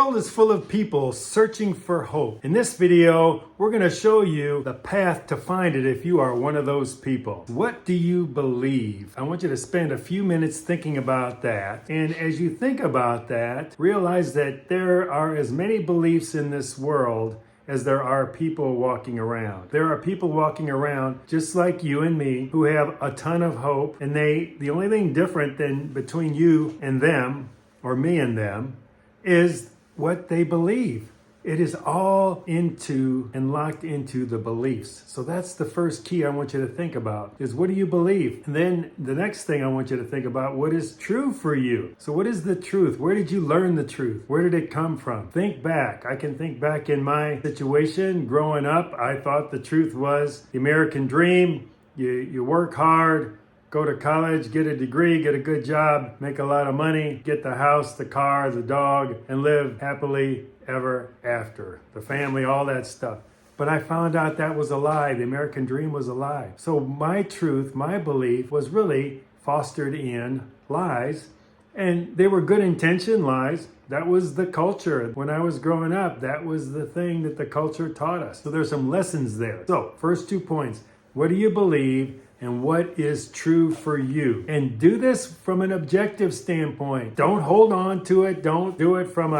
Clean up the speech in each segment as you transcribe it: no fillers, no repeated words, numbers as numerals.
world is full of people searching for hope. In this video, we're going to show you the path to find it if you are one of those people. What do you believe? I want you to spend a few minutes thinking about that. And as you think about that, realize that there are as many beliefs in this world as there are people walking around. There are people walking around just like you and me who have a ton of hope, and the only thing different than between you and them, or me and them, is what they believe. It is all into and locked into the beliefs. So that's the first key I want you to think about, is what do you believe? And then the next thing I want you to think about, what is true for you? So what is the truth? Where did you learn the truth? Where did it come from? Think back. I can think back in my situation. Growing up, I thought the truth was the American dream. You work hard, go to college, get a degree, get a good job, make a lot of money, get the house, the car, the dog, and live happily ever after. The family, all that stuff. But I found out that was a lie. The American dream was a lie. So my truth, my belief was really fostered in lies. And they were good intention lies. That was the culture. When I was growing up, that was the thing that the culture taught us. So there's some lessons there. So first 2 points. What do you believe? And what is true for you? And do this from an objective standpoint. Don't hold on to it. Don't do it from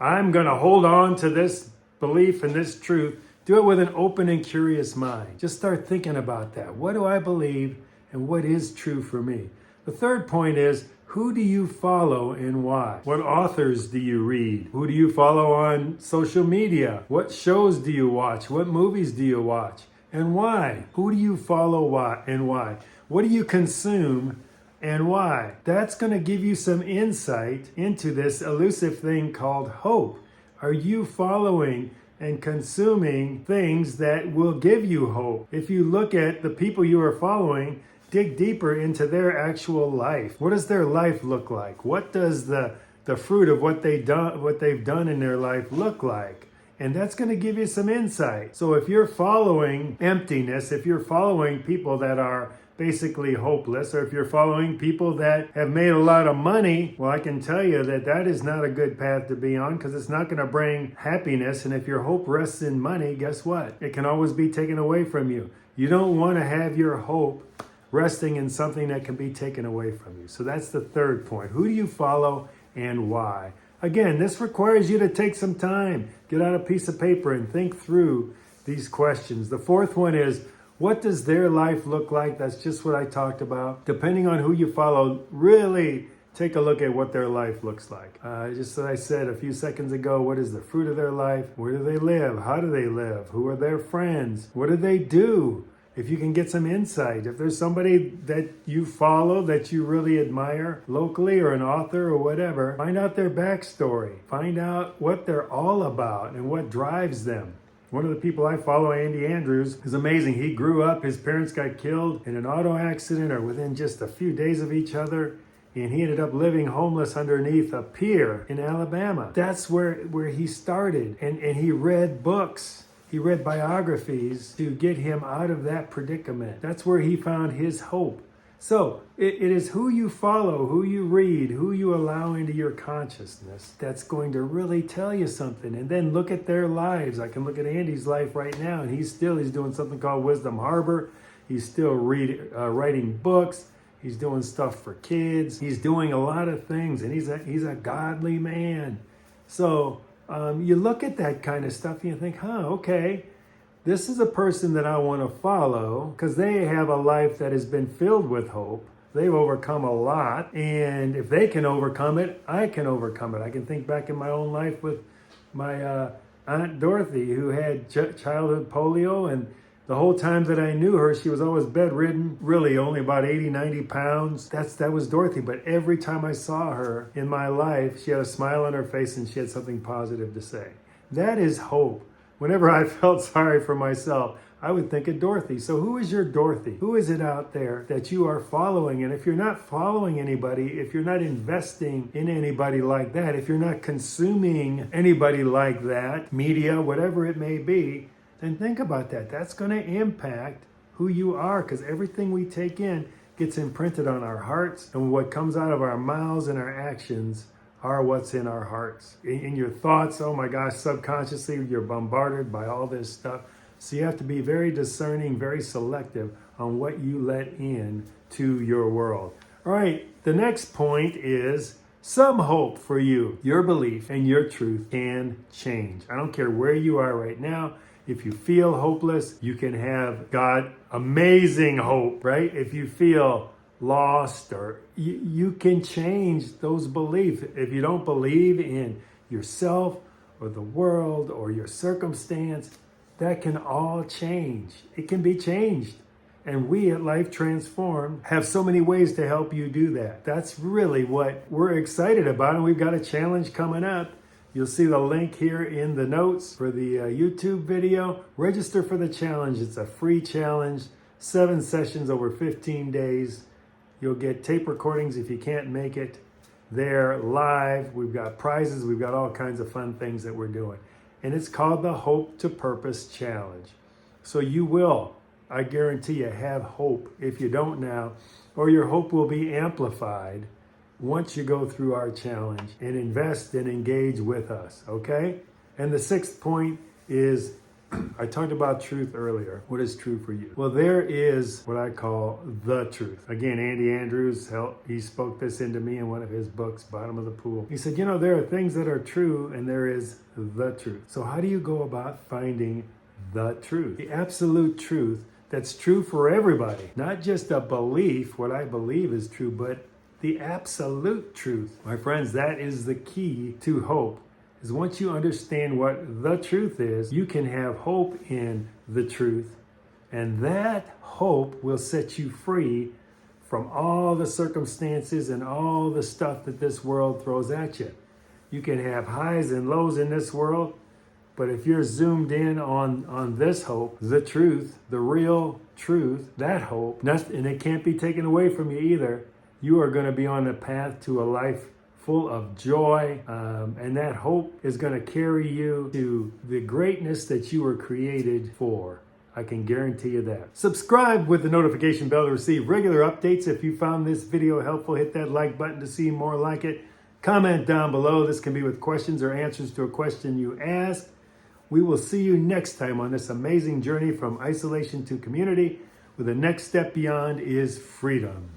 I'm going to hold on to this belief and this truth. Do it with an open and curious mind. Just start thinking about that. What do I believe and what is true for me? The third point is, who do you follow and why? What authors do you read? Who do you follow on social media? What shows do you watch? What movies do you watch? And why? Who do you follow and why? What do you consume and why? That's going to give you some insight into this elusive thing called hope. Are you following and consuming things that will give you hope? If you look at the people you are following, dig deeper into their actual life. What does their life look like? What does the fruit of what they've done in their life look like? And that's going to give you some insight. So if you're following emptiness, if you're following people that are basically hopeless, or if you're following people that have made a lot of money, well, I can tell you that that is not a good path to be on, because it's not going to bring happiness. And if your hope rests in money, guess what? It can always be taken away from you. You don't want to have your hope resting in something that can be taken away from you. So that's the third point. Who do you follow and why? Again, this requires you to take some time, get out a piece of paper and think through these questions. The fourth one is, what does their life look like? That's just what I talked about. Depending on who you follow, really take a look at what their life looks like. Just as I said a few seconds ago, what is the fruit of their life? Where do they live? How do they live? Who are their friends? What do they do? If you can get some insight, if there's somebody that you follow that you really admire locally, or an author or whatever, find out their backstory. Find out what they're all about and what drives them. One of the people I follow, Andy Andrews, is amazing. He grew up, his parents got killed in an auto accident or within just a few days of each other. And he ended up living homeless underneath a pier in Alabama. That's where he started. And he read books. He read biographies to get him out of that predicament. That's where he found his hope. So it is who you follow, who you read, who you allow into your consciousness that's going to really tell you something. And then look at their lives. I can look at Andy's life right now, and he's doing something called Wisdom Harbor. He's still writing books. He's doing stuff for kids. He's doing a lot of things, and he's a godly man. So you look at that kind of stuff and you think, okay, this is a person that I want to follow, because they have a life that has been filled with hope. They've overcome a lot, and if they can overcome it, I can overcome it. I can think back in my own life with my Aunt Dorothy, who had childhood polio, and the whole time that I knew her, she was always bedridden, really only about 80, 90 pounds. That was Dorothy. But every time I saw her in my life, she had a smile on her face and she had something positive to say. That is hope. Whenever I felt sorry for myself, I would think of Dorothy. So who is your Dorothy? Who is it out there that you are following? And if you're not following anybody, if you're not investing in anybody like that, if you're not consuming anybody like that, media, whatever it may be, then think about that. That's going to impact who you are, because everything we take in gets imprinted on our hearts, and what comes out of our mouths and our actions are what's in our hearts. In your thoughts, oh my gosh, subconsciously, you're bombarded by all this stuff. So you have to be very discerning, very selective on what you let in to your world. All right, the next point is some hope for you. Your belief and your truth can change. I don't care where you are right now. If you feel hopeless, you can have God amazing hope, right? If you feel lost, or you can change those beliefs. If you don't believe in yourself or the world or your circumstance, that can all change. It can be changed. And we at Life Transformed have so many ways to help you do that. That's really what we're excited about. And we've got a challenge coming up. You'll see the link here in the notes for the YouTube video. Register for the challenge. It's a free challenge, 7 sessions over 15 days. You'll get tape recordings if you can't make it there live. We've got prizes. We've got all kinds of fun things that we're doing. And it's called the Hope to Purpose Challenge. So you will, I guarantee you, have hope if you don't now, or your hope will be amplified once you go through our challenge and invest and engage with us, okay? And the 6th point is, I talked about truth earlier. What is true for you? Well, there is what I call the truth. Again, Andy Andrews, he spoke this into me in one of his books, Bottom of the Pool. He said, there are things that are true and there is the truth. So how do you go about finding the truth? The absolute truth that's true for everybody. Not just a belief, what I believe is true, but the absolute truth. My friends, that is the key to hope. Is once you understand what the truth is, you can have hope in the truth. And that hope will set you free from all the circumstances and all the stuff that this world throws at you. You can have highs and lows in this world, but if you're zoomed in on this hope, the truth, the real truth, that hope, and it can't be taken away from you either, you are going to be on the path to a life full of joy, and that hope is going to carry you to the greatness that you were created for. I can guarantee you that. Subscribe with the notification bell to receive regular updates. If you found this video helpful, hit that like button to see more like it. Comment down below. This can be with questions or answers to a question you ask. We will see you next time on this amazing journey from isolation to community, where the next step beyond is freedom.